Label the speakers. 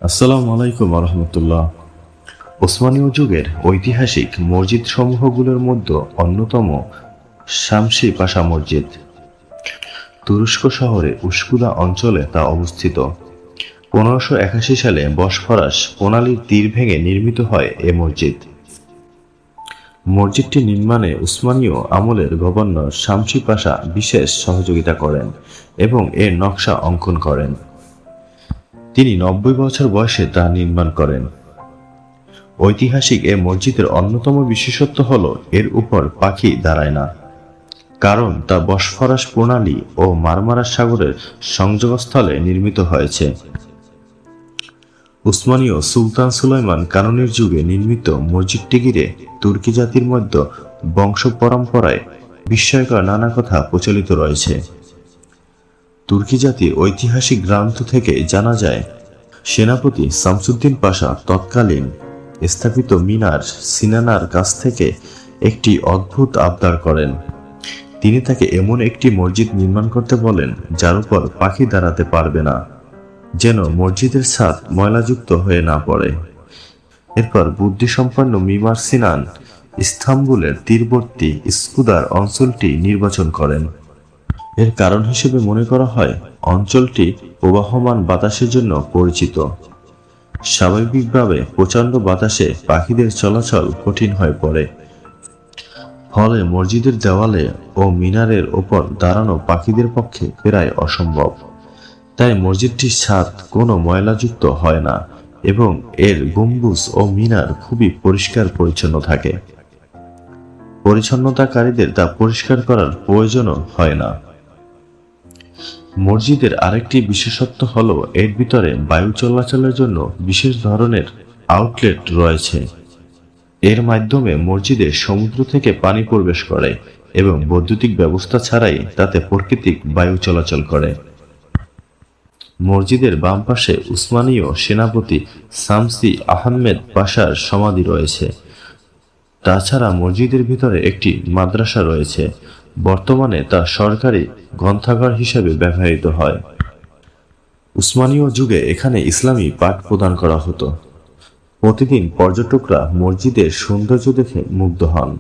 Speaker 1: আসসালামু আলাইকুম রহমতুল্লাহ। ওসমানীয় যুগের ঐতিহাসিক মসজিদ সমূহগুলোর মধ্যে অন্যতম শামসি পাশা মসজিদ। তুরস্ক শহরে উস্কুদা অঞ্চলে তা অবস্থিত। 1581 সালে বসফরাস প্রণালীর তীর ভেঙে নির্মিত হয় এ মসজিদ। মসজিদটি নির্মাণে উসমানীয় আমলের গভর্নর শামসি পাশা বিশেষ সহযোগিতা করেন এবং এর নকশা অঙ্কন করেন। তিনি 90 বছর বয়সে তা নির্মাণ করেন। ঐতিহাসিক এ মসজিদের অন্যতম বিশেষত্ব হল এর উপর পাখি দাঁড়ায় না, কারণ তা বসফরাস প্রণালী ও মারমারা সাগরের সংযোগস্থলে নির্মিত হয়েছে। উসমানীয় সুলতান সুলাইমান কানুনের যুগে নির্মিত মসজিদটি ঘিরে তুর্কি জাতির মধ্যে বংশ পরম্পরায় বিস্ময়কর নানা কথা প্রচলিত রয়েছে। তুর্কি জাতির ঐতিহাসিক গ্রন্থ থেকে জানা যায়, সেনাপতি শামসুদ্দিন পাশা তৎকালীন স্থাপিত মিনার সিনানার কাছ থেকে একটি অদ্ভুত আবদার করেন। তিনি তাকে এমন একটি মসজিদ নির্মাণ করতে বলেন যার উপর পাখি দাঁড়াতে পারবে না, যেন মসজিদের ছাদ ময়লাযুক্ত হয়ে না পড়ে। এরপর বুদ্ধিসম্পন্ন মিমার সিনান ইস্তাম্বুলের তীরবর্তী ইস্কুদার অঞ্চলটি নির্বাচন করেন। এর কারণ হিসেবে মনে করা হয় অঞ্চলটি প্রবাহমান বাতাসের জন্য পরিচিত। স্বাভাবিকভাবে প্রচণ্ড বাতাসে পাখিদের চলাচল কঠিন হয়ে পড়ে, ফলে মসজিদের দেওয়ালে ও মিনারের ওপর দাঁড়ানো পাখিদের পক্ষে প্রায় অসম্ভব। তাই মসজিদটির ছাদ কোনো ময়লাযুক্ত হয় না এবং এর গম্বুজ ও মিনার খুবই পরিষ্কার পরিচ্ছন্ন থাকে। পরিচ্ছন্নতাকারীদের তা পরিষ্কার করার প্রয়োজনও হয় না। মসজিদের আরেকটি বিশেষত্ব হলো এর ভিতরে বায়ু চলাচলের জন্য বিশেষ ধরনের আউটলেট রয়েছে। এর মাধ্যমে মসজিদে সমুদ্র থেকে পানি প্রবেশ করে এবং বৈদ্যুতিক ব্যবস্থা ছাড়াই তাতে প্রাকৃতিক বায়ু চলাচল করে। মসজিদের বাম পাশে উসমানীয় সেনাপতি শামসি আহমেদ পাশার সমাধি রয়েছে। তাছাড়া মসজিদের ভিতরে একটি মাদ্রাসা রয়েছে। বর্তমানে তা সরকারি গ্রন্থাগার হিসেবে ব্যবহৃত হয়। উসমানীয় যুগে এখানে ইসলামী পাঠ প্রদান করা হতো। প্রতিদিন পর্যটকরা মসজিদের সৌন্দর্য দেখে মুগ্ধ হন।